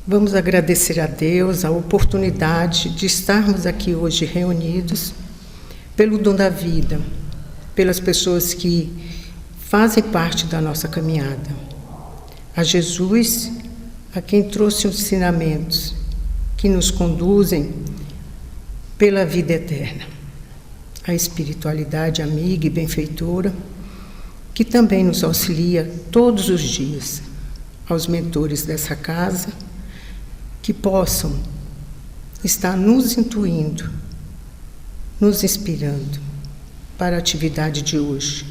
Vamos agradecer a Deus a oportunidade de estarmos aqui hoje reunidos, pelo dom da vida, pelas pessoas que fazem parte da nossa caminhada. A Jesus, a quem trouxe os ensinamentos que nos conduzem pela vida eterna. A espiritualidade amiga e benfeitora, que também nos auxilia todos os dias. Aos mentores dessa casa, que possam estar nos intuindo, nos inspirando para a atividade de hoje,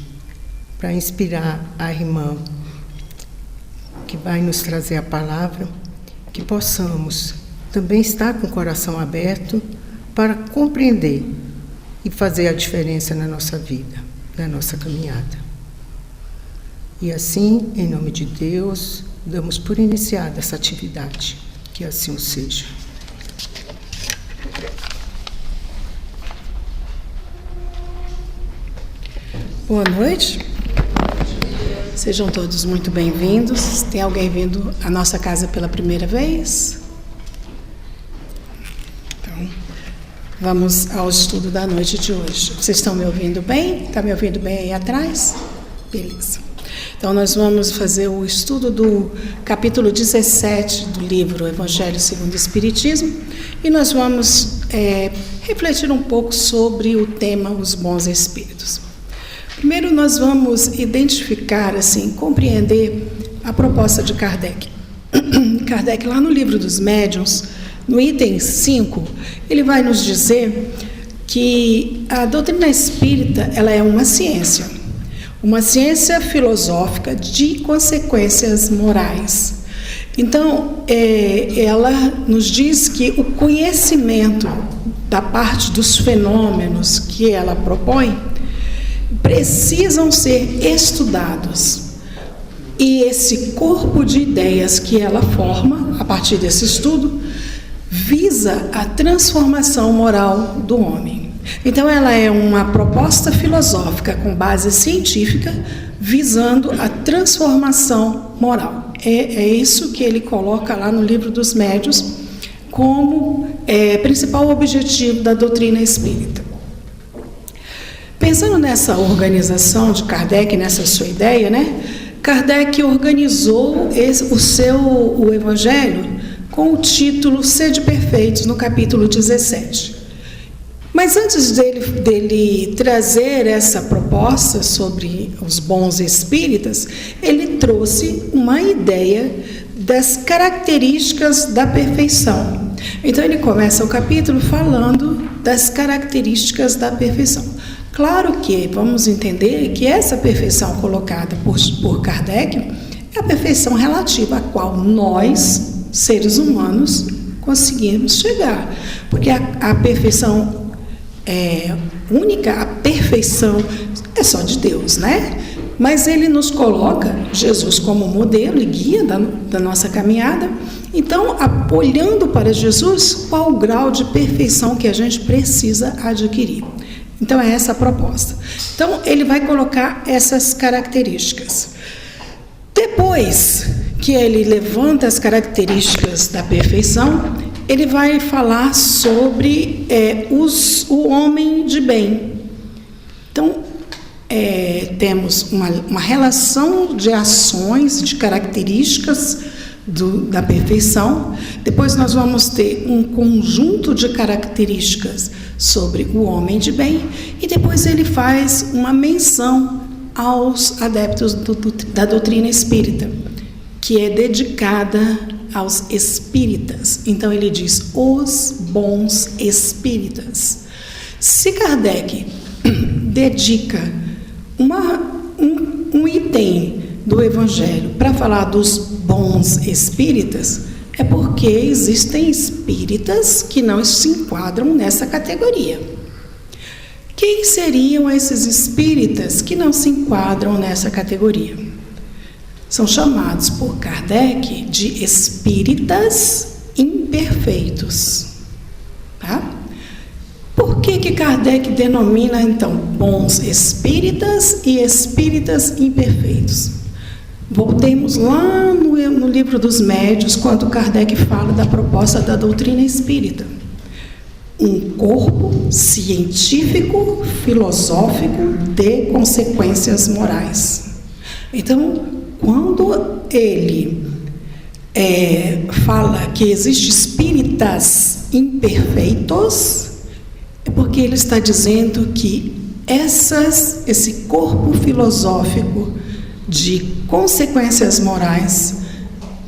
para inspirar a irmã que vai nos trazer a palavra, que possamos também estar com o coração aberto para compreender e fazer a diferença na nossa vida, na nossa caminhada. E assim, em nome de Deus, damos por iniciada essa atividade. Que assim o seja. Boa noite. Sejam todos muito bem-vindos. Tem alguém vindo à nossa casa pela primeira vez? Então, vamos ao estudo da noite de hoje. Vocês estão me ouvindo bem? Está me ouvindo bem aí atrás? Beleza. Então, nós vamos fazer o estudo do capítulo 17 do livro Evangelho segundo o Espiritismo e nós vamos refletir um pouco sobre o tema Os Bons Espíritos. Primeiro, nós vamos identificar, compreender a proposta de Kardec. Kardec, lá no livro dos Médiuns, no item 5, ele vai nos dizer que a doutrina espírita ela é uma ciência filosófica de consequências morais. Então, ela nos diz que o conhecimento da parte dos fenômenos que ela propõe precisam ser estudados. E esse corpo de ideias que ela forma, a partir desse estudo, visa a transformação moral do homem. Então, ela é uma proposta filosófica com base científica, visando a transformação moral. É isso que ele coloca lá no livro dos Médiuns como principal objetivo da doutrina espírita. Pensando nessa organização de Kardec, nessa sua ideia, Kardec organizou o Evangelho com o título Sede Perfeitos, no capítulo 17. Mas antes dele trazer essa proposta sobre os bons espíritas, ele trouxe uma ideia das características da perfeição. Então, ele começa o capítulo falando das características da perfeição. Claro que vamos entender que essa perfeição colocada por Kardec é a perfeição relativa à qual nós, seres humanos, conseguimos chegar. Porque a perfeição única, a perfeição é só de Deus, Mas ele nos coloca Jesus como modelo e guia da nossa caminhada. Então, olhando para Jesus, qual o grau de perfeição que a gente precisa adquirir? Então, é essa a proposta. Então, ele vai colocar essas características. Depois que ele levanta as características da perfeição, ele vai falar sobre o homem de bem. Então, temos uma relação de ações, de características da perfeição. Depois nós vamos ter um conjunto de características sobre o homem de bem. E depois ele faz uma menção aos adeptos da doutrina espírita, que é dedicada aos espíritas. Então ele diz os bons espíritas. Se Kardec dedica um item do Evangelho para falar dos bons espíritas, é porque existem espíritas que não se enquadram nessa categoria. Quem seriam esses espíritas que não se enquadram nessa categoria? São chamados por Kardec de espíritas imperfeitos. Tá? Por que Kardec denomina, então, bons espíritas e espíritas imperfeitos? Voltemos lá no livro dos Médiuns, quando Kardec fala da proposta da doutrina espírita. Um corpo científico, filosófico, de consequências morais. Então, quando ele fala que existem espíritas imperfeitos, é porque ele está dizendo que esse corpo filosófico de consequências morais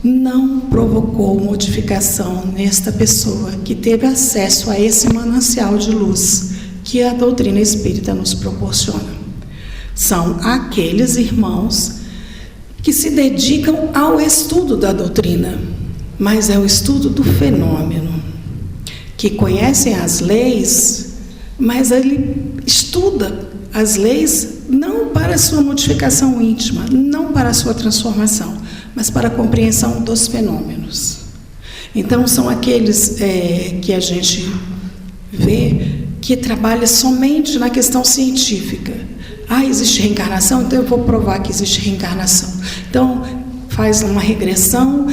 não provocou modificação nesta pessoa que teve acesso a esse manancial de luz que a doutrina espírita nos proporciona. São aqueles irmãos que se dedicam ao estudo da doutrina, mas é o estudo do fenômeno, que conhecem as leis, mas ele estuda as leis não para a sua modificação íntima, não para a sua transformação, mas para a compreensão dos fenômenos. Então, são aqueles que a gente vê que trabalha somente na questão científica. Existe reencarnação? Então eu vou provar que existe reencarnação. Então, faz uma regressão,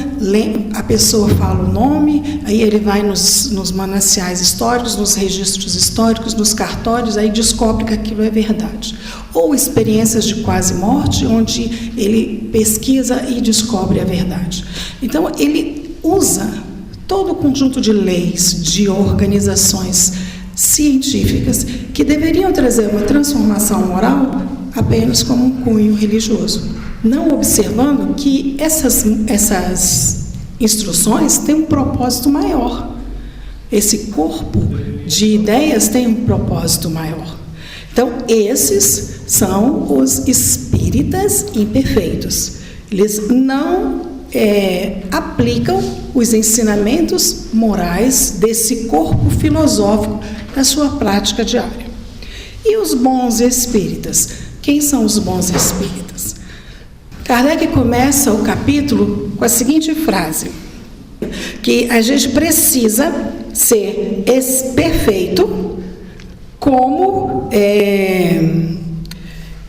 a pessoa fala o nome, aí ele vai nos mananciais históricos, nos registros históricos, nos cartórios, aí descobre que aquilo é verdade. Ou experiências de quase morte, onde ele pesquisa e descobre a verdade. Então, ele usa todo o conjunto de leis, de organizações científicas, que deveriam trazer uma transformação moral apenas como um cunho religioso, não observando que essas instruções têm um propósito maior. Esse corpo de ideias tem um propósito maior. Então, esses são os espíritas imperfeitos. Eles não aplicam os ensinamentos morais desse corpo filosófico na sua prática diária. E os bons espíritas? Quem são os bons espíritas? Kardec começa o capítulo com a seguinte frase, que a gente precisa ser perfeito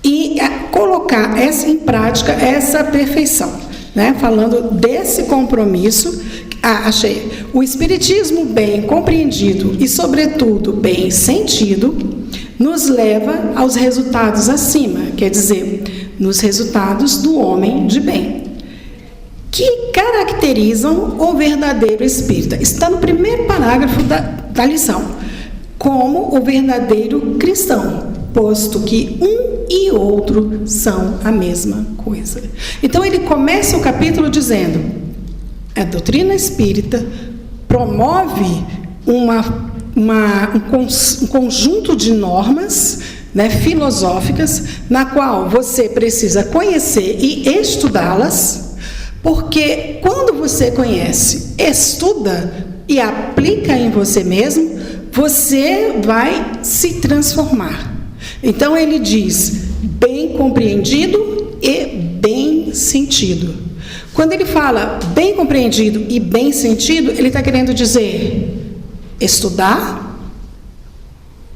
e colocar em prática essa perfeição, né? Falando desse compromisso. Achei. O espiritismo bem compreendido e, sobretudo, bem sentido, nos leva aos resultados acima, quer dizer, nos resultados do homem de bem, que caracterizam o verdadeiro espírita. Está no primeiro parágrafo da lição, como o verdadeiro cristão, posto que um e outro são a mesma coisa. Então ele começa o capítulo dizendo: a doutrina espírita promove um conjunto de normas, né, filosóficas, na qual você precisa conhecer e estudá-las, porque quando você conhece, estuda e aplica em você mesmo, você vai se transformar. Então ele diz bem compreendido e bem sentido. Quando ele fala bem compreendido e bem sentido, ele está querendo dizer estudar,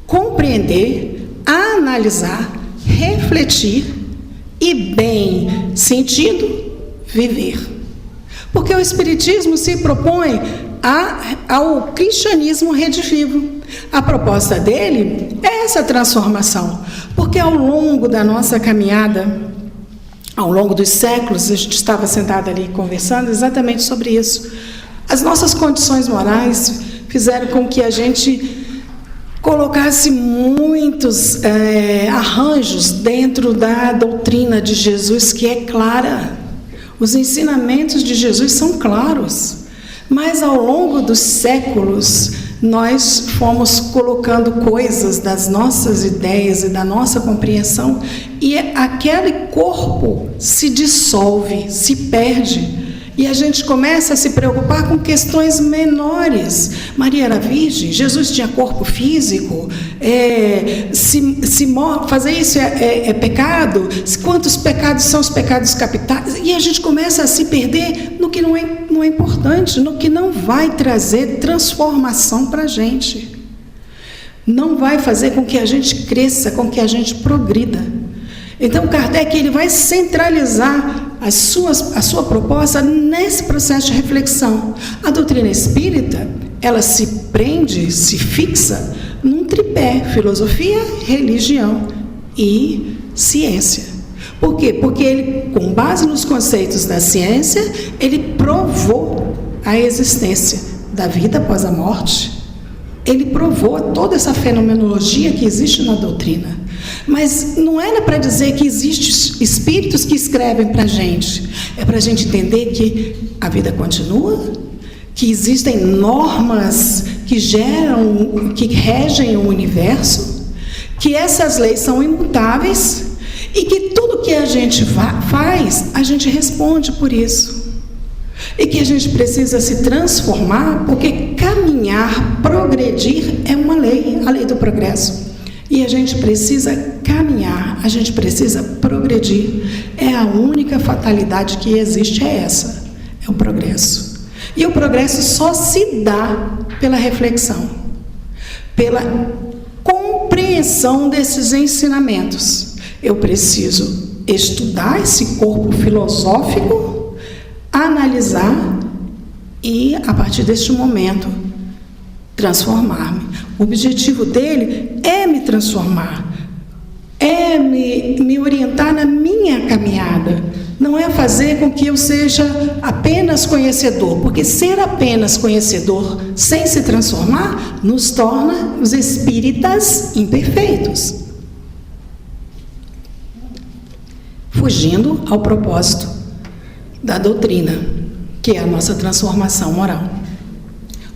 compreender, analisar, refletir e bem sentido, viver. Porque o Espiritismo se propõe ao cristianismo redivivo. A proposta dele é essa transformação, porque ao longo da nossa caminhada, ao longo dos séculos, a gente estava sentado ali conversando exatamente sobre isso. As nossas condições morais fizeram com que a gente colocasse muitos arranjos dentro da doutrina de Jesus, que é clara. Os ensinamentos de Jesus são claros, mas ao longo dos séculos nós fomos colocando coisas das nossas ideias e da nossa compreensão, e aquele corpo se dissolve, se perde, e a gente começa a se preocupar com questões menores. Maria era virgem, Jesus tinha corpo físico, fazer isso é pecado, quantos pecados são os pecados capitais, e a gente começa a se perder no que não é importante, no que não vai trazer transformação para a gente, não vai fazer com que a gente cresça, com que a gente progrida. Então, Kardec ele vai centralizar a sua proposta nesse processo de reflexão. A doutrina espírita, ela se prende, se fixa num tripé: filosofia, religião e ciência. Por quê? Porque ele, com base nos conceitos da ciência, ele provou a existência da vida após a morte. Ele provou toda essa fenomenologia que existe na doutrina. Mas não era para dizer que existem espíritos que escrevem para a gente. É para a gente entender que a vida continua, que existem normas que regem o universo, que essas leis são imutáveis e que tudo que a gente faz, a gente responde por isso. E que a gente precisa se transformar, porque caminhar, progredir é uma lei, a lei do progresso. E a gente precisa caminhar, a gente precisa progredir. É a única fatalidade que existe, é essa, é o progresso. E o progresso só se dá pela reflexão, pela compreensão desses ensinamentos. Eu preciso estudar esse corpo filosófico, analisar e, a partir deste momento, transformar-me. O objetivo dele é me transformar, é me orientar na minha caminhada. Não é fazer com que eu seja apenas conhecedor, porque ser apenas conhecedor sem se transformar nos torna os espíritas imperfeitos, fugindo ao propósito da doutrina, que é a nossa transformação moral.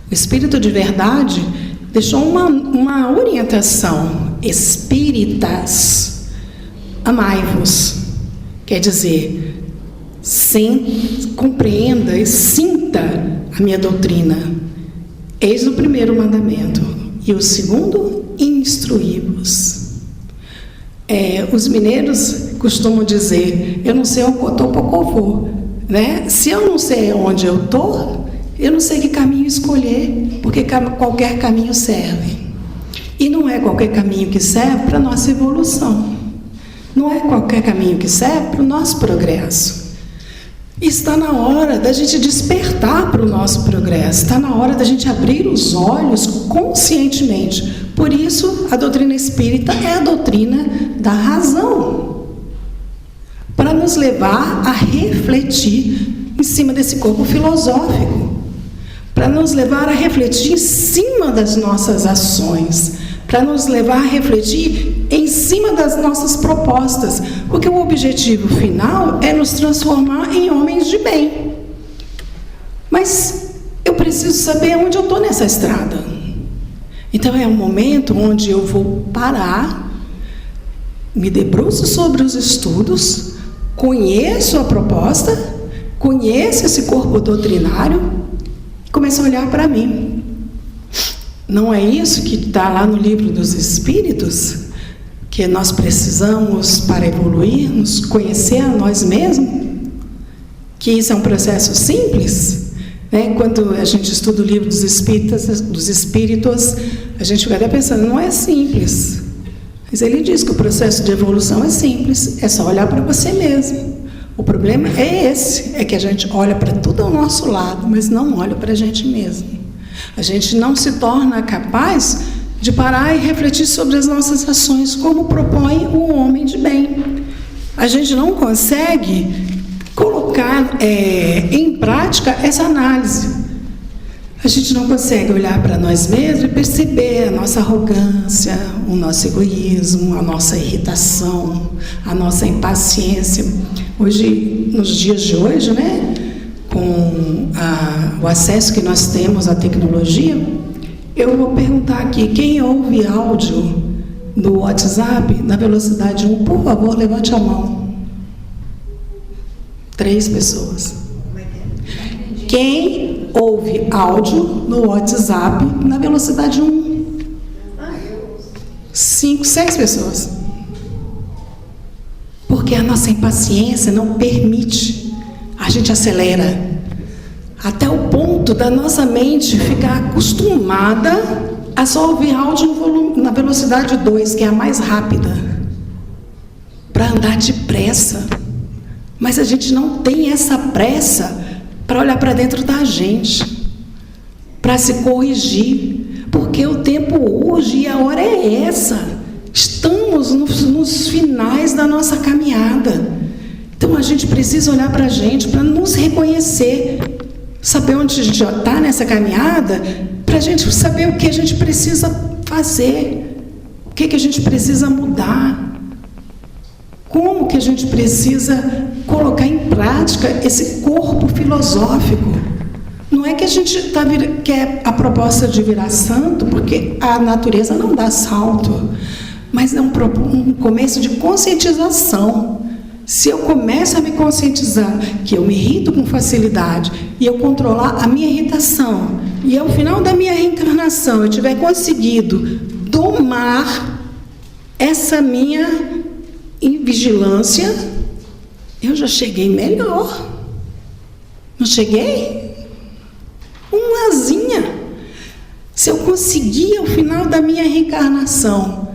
O Espírito de Verdade deixou uma orientação: espíritas, amai-vos. Quer dizer, compreenda e sinta a minha doutrina. Eis o primeiro mandamento. E o segundo, instruí-vos. Os mineiros costumam dizer: eu não sei onde eu estou, pouco eu vou. Né? Se eu não sei onde eu estou, eu não sei que caminho escolher, porque qualquer caminho serve. E não é qualquer caminho que serve para a nossa evolução. Não é qualquer caminho que serve para o nosso progresso. Está na hora da gente despertar para o nosso progresso. Está na hora da gente abrir os olhos conscientemente. Por isso, a doutrina espírita é a doutrina da razão, para nos levar a refletir em cima desse corpo filosófico, para nos levar a refletir em cima das nossas ações, para nos levar a refletir em cima das nossas propostas, porque o objetivo final é nos transformar em homens de bem. Mas eu preciso saber onde eu estou nessa estrada. Então é um momento onde eu vou parar, me debruço sobre os estudos, conheço a proposta, conheço esse corpo doutrinário e começo a olhar para mim. Não é isso que está lá no livro dos Espíritos? Que nós precisamos, para evoluir, nos conhecer a nós mesmos? Que isso é um processo simples? Quando a gente estuda o livro dos Espíritos, a gente fica até pensando, não é simples. Mas ele diz que o processo de evolução é simples, é só olhar para você mesmo. O problema é esse, é que a gente olha para tudo ao nosso lado, mas não olha para a gente mesmo. A gente não se torna capaz de parar e refletir sobre as nossas ações, como propõe o homem de bem. A gente não consegue colocar em prática essa análise. A gente não consegue olhar para nós mesmos e perceber a nossa arrogância, o nosso egoísmo, a nossa irritação, a nossa impaciência. Hoje, nos dias de hoje, com o acesso que nós temos à tecnologia, eu vou perguntar aqui: quem ouve áudio no WhatsApp na velocidade 1, por favor, levante a mão. 3 pessoas. Quem ouve áudio no WhatsApp na velocidade 1? 5, 6 pessoas. Porque a nossa impaciência não permite. A gente acelera até o ponto da nossa mente ficar acostumada a só ouvir áudio na velocidade 2, que é a mais rápida. para andar depressa. Mas a gente não tem essa pressa para olhar para dentro da gente, para se corrigir, porque o tempo hoje e a hora é essa. Estamos nos finais da nossa caminhada. Então a gente precisa olhar para a gente, para nos reconhecer, saber onde a gente já está nessa caminhada, para a gente saber o que a gente precisa fazer, o que a gente precisa mudar, como que a gente precisa colocar em prática esse corpo filosófico. Não é que a gente quer a proposta de virar santo, porque a natureza não dá salto, mas é um começo de conscientização. Se eu começo a me conscientizar que eu me irrito com facilidade e eu controlar a minha irritação, e ao final da minha reencarnação eu tiver conseguido domar essa minha vigilância, eu já cheguei melhor. Não cheguei? Uma asinha. Se eu conseguir ao final da minha reencarnação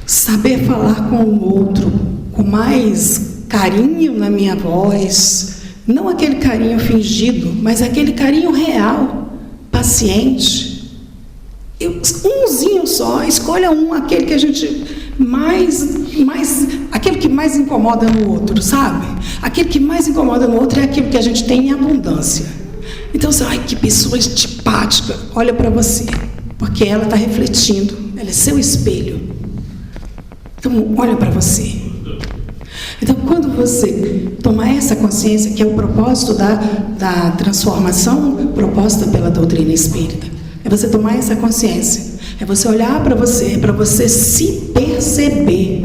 saber falar com o outro com mais carinho na minha voz, não aquele carinho fingido, mas aquele carinho real, paciente. Umzinho só, escolha aquele que a gente aquele que mais incomoda no outro, sabe? Aquele que mais incomoda no outro é aquilo que a gente tem em abundância. Então você, ai, que pessoa antipática, olha para você, porque ela está refletindo, ela é seu espelho. Então olha para você. Então, quando você tomar essa consciência, que é o propósito da transformação proposta pela doutrina espírita, é você tomar essa consciência, é você olhar para você se perceber.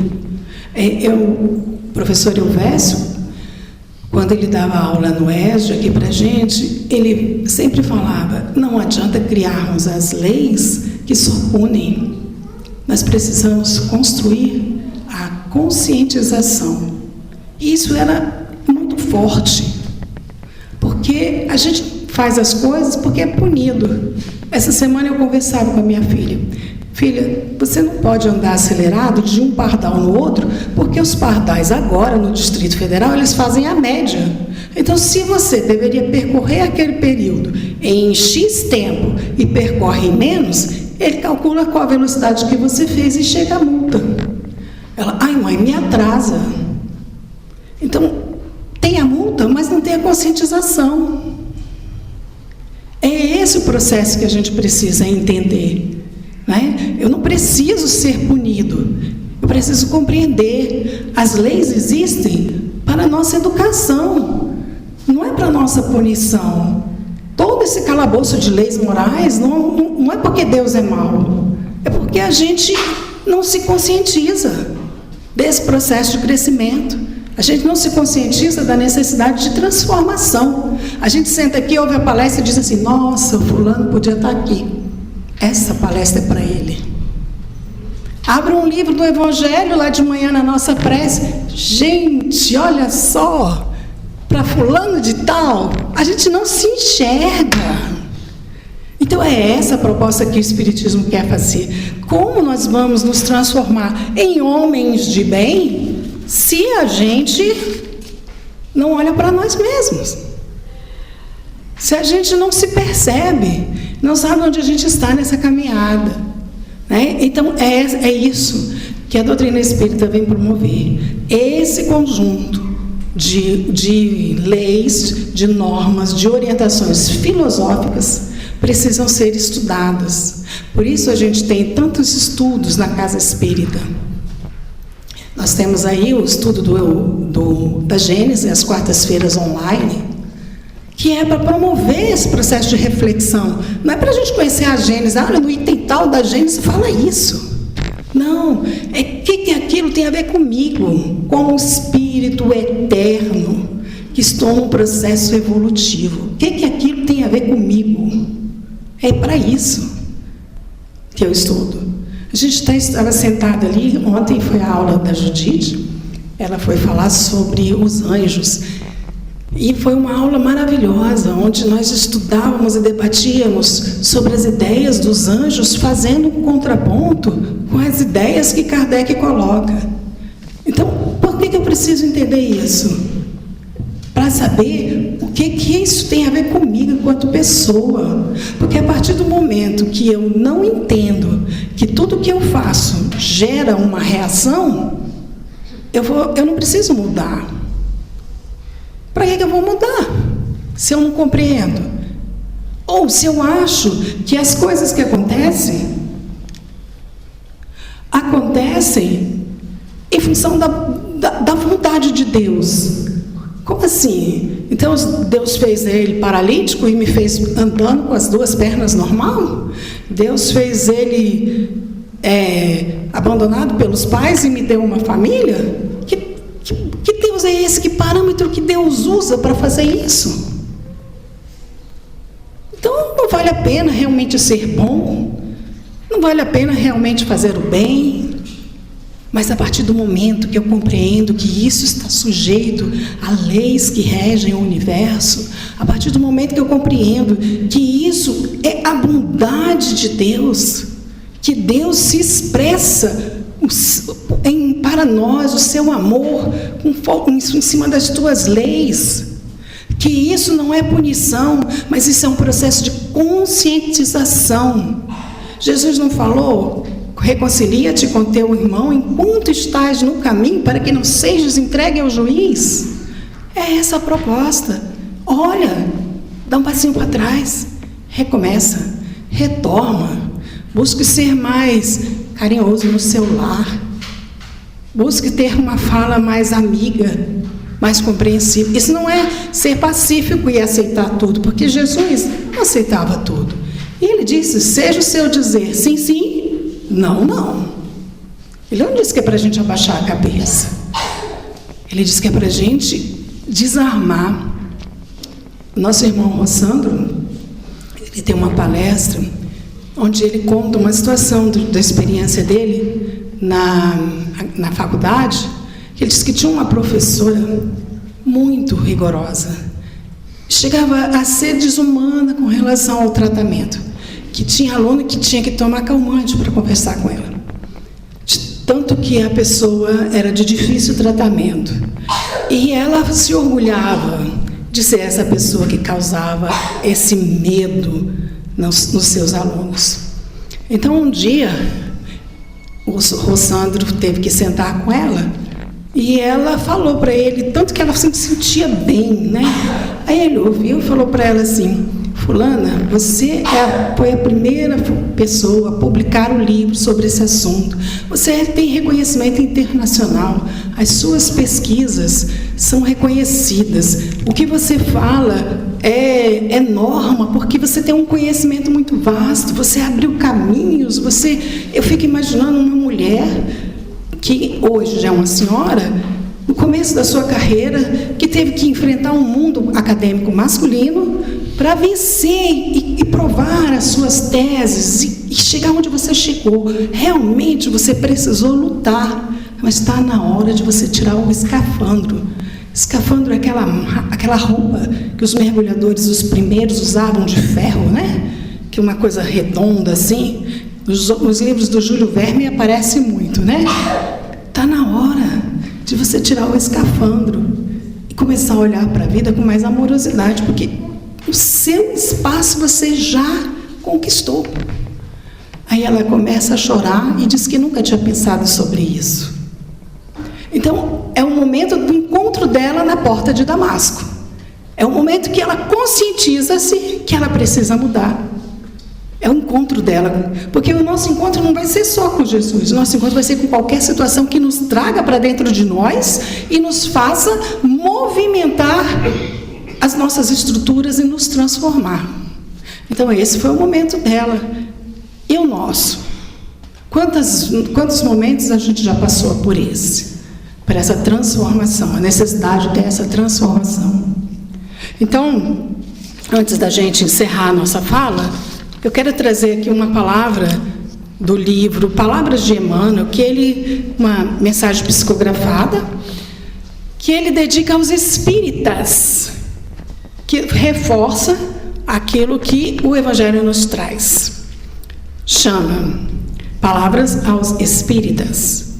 O professor Elvésio, quando ele dava aula no ESG aqui para a gente, ele sempre falava, não adianta criarmos as leis que só punem, nós precisamos construir a conscientização. E isso era muito forte, porque a gente faz as coisas porque é punido. Essa semana eu conversava com a minha filha. Filha, você não pode andar acelerado de um pardal no outro, porque os pardais agora, no Distrito Federal, eles fazem a média. Então, se você deveria percorrer aquele período em X tempo e percorre menos, ele calcula qual a velocidade que você fez e chega a multa. Ela, ai mãe, me atrasa. Então, tem a multa, mas não tem a conscientização. É esse o processo que a gente precisa entender, né? Eu não preciso ser punido, eu preciso compreender. As leis existem para a nossa educação, não é para a nossa punição. Todo esse calabouço de leis morais não é porque Deus é mau, é porque a gente não se conscientiza desse processo de crescimento. A gente não se conscientiza da necessidade de transformação. A gente senta aqui, ouve a palestra e diz assim, nossa, o fulano podia estar aqui. Essa palestra é para ele. Abra um livro do Evangelho lá de manhã na nossa prece. Gente, olha só, para fulano de tal, a gente não se enxerga. Então é essa a proposta que o Espiritismo quer fazer. Como nós vamos nos transformar em homens de bem se a gente não olha para nós mesmos? Se a gente não se percebe, não sabe onde a gente está nessa caminhada, né? Então é isso que a doutrina espírita vem promover. Esse conjunto de leis, de normas, de orientações filosóficas precisam ser estudadas. Por isso a gente tem tantos estudos na Casa Espírita. Nós temos aí o estudo da Gênese, às quartas-feiras online, que é para promover esse processo de reflexão. Não é para a gente conhecer a Gênese, olha, no item tal da Gênese fala isso. Não, é que aquilo tem a ver comigo, como espírito eterno, que estou num processo evolutivo. O que aquilo tem a ver comigo? É para isso que eu estudo. A gente estava sentado ali, ontem foi a aula da Judite, ela foi falar sobre os anjos, e foi uma aula maravilhosa, onde nós estudávamos e debatíamos sobre as ideias dos anjos, fazendo um contraponto com as ideias que Kardec coloca. Então, preciso entender isso para saber o que isso tem a ver comigo enquanto pessoa. Porque a partir do momento que eu não entendo que tudo que eu faço gera uma reação, eu não preciso mudar. Para que eu vou mudar se eu não compreendo? Ou se eu acho que as coisas que acontecem em função da vontade de Deus. Como assim? Então Deus fez ele paralítico e me fez andando com as duas pernas normal? Deus fez ele abandonado pelos pais e me deu uma família? Que Deus é esse? Que parâmetro que Deus usa para fazer isso? Então não vale a pena realmente ser bom, não vale a pena realmente fazer o bem. Mas a partir do momento que eu compreendo que isso está sujeito a leis que regem o universo, a partir do momento que eu compreendo que isso é a bondade de Deus, que Deus se expressa para nós o seu amor com foco em cima das tuas leis, que isso não é punição, mas isso é um processo de conscientização. Jesus não falou: reconcilia-te com teu irmão enquanto estás no caminho, para que não sejas entregue ao juiz? É essa a proposta. Olha, dá um passinho para trás, recomeça, retoma, busque ser mais carinhoso no seu lar, busque ter uma fala mais amiga, mais compreensiva. Isso não é ser pacífico e aceitar tudo, porque Jesus não aceitava tudo. E ele disse: seja o seu dizer sim, sim, não, não. Ele não disse que é para a gente abaixar a cabeça. Ele disse que é para a gente desarmar. Nosso irmão Rossandro, ele tem uma palestra onde ele conta uma situação da experiência dele na faculdade, que ele disse que tinha uma professora muito rigorosa. Chegava a ser desumana com relação ao tratamento, que tinha aluno que tinha que tomar calmante para conversar com ela. Tanto que a pessoa era de difícil tratamento. E ela se orgulhava de ser essa pessoa que causava esse medo nos seus alunos. Então, um dia, o Rossandro teve que sentar com ela e ela falou para ele, tanto que ela se sentia bem, né? Aí ele ouviu e falou para ela assim: fulana, você foi a primeira pessoa a publicar um livro sobre esse assunto. Você tem reconhecimento internacional. As suas pesquisas são reconhecidas. O que você fala é norma, porque você tem um conhecimento muito vasto. Você abriu caminhos. Eu fico imaginando uma mulher que hoje já é uma senhora, no começo da sua carreira, que teve que enfrentar um mundo acadêmico masculino para vencer e provar as suas teses e chegar onde você chegou. Realmente você precisou lutar, mas está na hora de você tirar o escafandro. Escafandro é aquela roupa que os mergulhadores, os primeiros, usavam de ferro, né? Que é uma coisa redonda assim. Nos livros do Júlio Verne aparece muito, né? Está na hora de você tirar o escafandro e começar a olhar para a vida com mais amorosidade, porque o seu espaço você já conquistou. Aí ela começa a chorar e diz que nunca tinha pensado sobre isso. Então, é o momento do encontro dela na porta de Damasco. É o momento que ela conscientiza-se que ela precisa mudar. É o encontro dela. Porque o nosso encontro não vai ser só com Jesus. O nosso encontro vai ser com qualquer situação que nos traga para dentro de nós e nos faça movimentar as nossas estruturas e nos transformar. Então, esse foi o momento dela. E o nosso? Quantos momentos a gente já passou por essa transformação, a necessidade dessa transformação? Então, antes da gente encerrar a nossa fala, eu quero trazer aqui uma palavra do livro Palavras de Emmanuel, uma mensagem psicografada, que ele dedica aos espíritas, que reforça aquilo que o Evangelho nos traz. Chama Palavras aos Espíritas.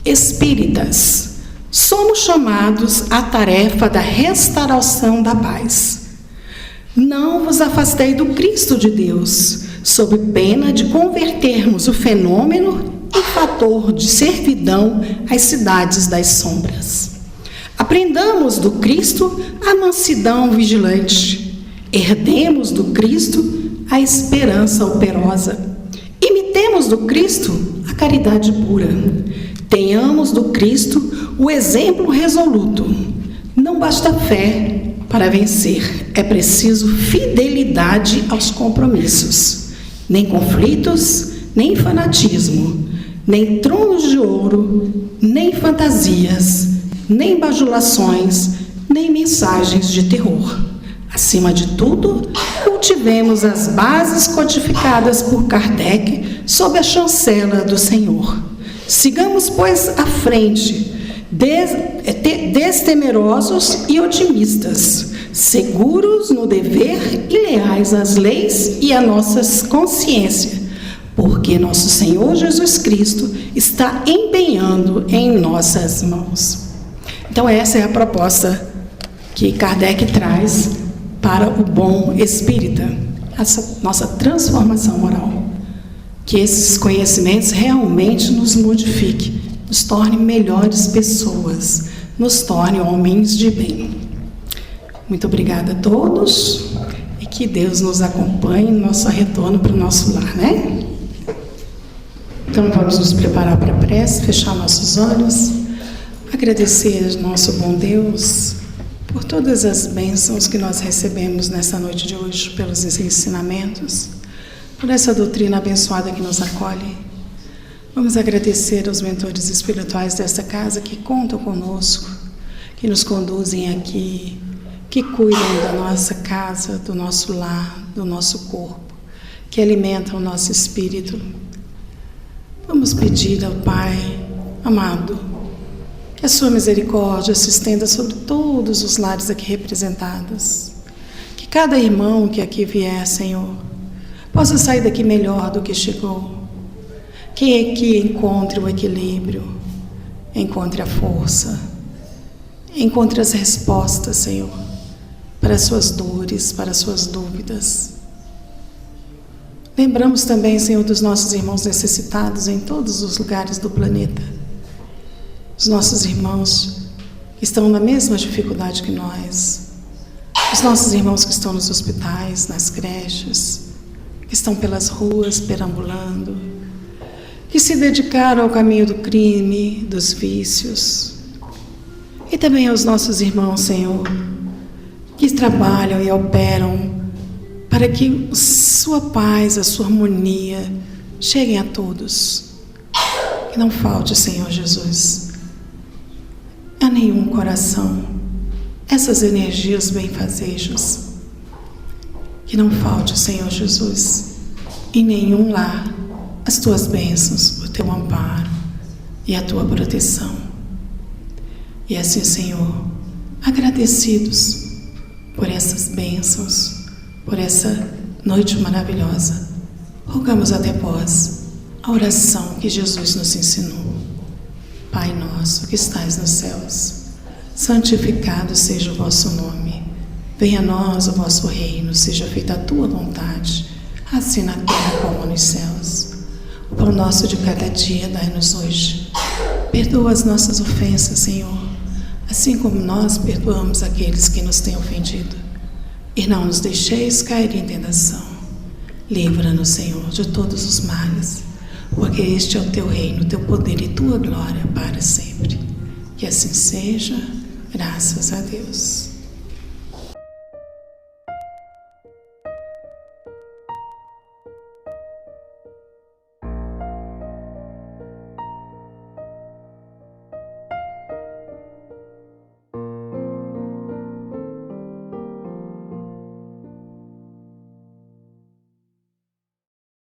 Espíritas, somos chamados à tarefa da restauração da paz. Não vos afastei do Cristo de Deus, sob pena de convertermos o fenômeno em fator de servidão às cidades das sombras. Aprendamos do Cristo a mansidão vigilante. Herdemos do Cristo a esperança operosa. Imitemos do Cristo a caridade pura. Tenhamos do Cristo o exemplo resoluto. Não basta fé para vencer, é preciso fidelidade aos compromissos. Nem conflitos, nem fanatismo, nem tronos de ouro, nem fantasias, nem bajulações, nem mensagens de terror. Acima de tudo, cultivemos as bases codificadas por Kardec sob a chancela do Senhor. Sigamos, pois, à frente, destemerosos e otimistas, seguros no dever e leais às leis e à nossa consciência, porque nosso Senhor Jesus Cristo está empenhando em nossas mãos. Então essa é a proposta que Kardec traz para o bom espírita, essa nossa transformação moral. Que esses conhecimentos realmente nos modifiquem, nos tornem melhores pessoas, nos tornem homens de bem. Muito obrigada a todos e que Deus nos acompanhe no nosso retorno para o nosso lar, né? Então vamos nos preparar para a prece, fechar nossos olhos, agradecer ao nosso bom Deus por todas as bênçãos que nós recebemos nessa noite de hoje, pelos ensinamentos, por essa doutrina abençoada que nos acolhe. Vamos agradecer aos mentores espirituais desta casa que contam conosco, que nos conduzem aqui, que cuidam da nossa casa, do nosso lar, do nosso corpo, que alimentam o nosso espírito. Vamos pedir ao Pai amado que a sua misericórdia se estenda sobre todos os lares aqui representados, que cada irmão que aqui vier, Senhor, possa sair daqui melhor do que chegou, que aqui encontre o equilíbrio, encontre a força, encontre as respostas, Senhor, para as suas dores, para as suas dúvidas. Lembramos também, Senhor, dos nossos irmãos necessitados em todos os lugares do planeta, os nossos irmãos que estão na mesma dificuldade que nós, os nossos irmãos que estão nos hospitais, nas creches, que estão pelas ruas perambulando, que se dedicaram ao caminho do crime, dos vícios, e também aos nossos irmãos, Senhor, que trabalham e operam para que sua paz, a sua harmonia cheguem a todos. Que não falte, Senhor Jesus, a nenhum coração essas energias benfazejas. Que não falte, Senhor Jesus, em nenhum lar as tuas bênçãos, o teu amparo e a tua proteção. E assim, Senhor, agradecidos por essas bênçãos, por essa noite maravilhosa, rogamos até vós a oração que Jesus nos ensinou. Pai nosso que estais nos céus, santificado seja o vosso nome. Venha a nós o vosso reino, seja feita a tua vontade, assim na terra como nos céus. O pão nosso de cada dia dai-nos hoje. Perdoa as nossas ofensas, Senhor, assim como nós perdoamos aqueles que nos têm ofendido. E não nos deixeis cair em tentação. Livra-nos, Senhor, de todos os males, porque este é o teu reino, o teu poder e tua glória para sempre. Que assim seja, graças a Deus.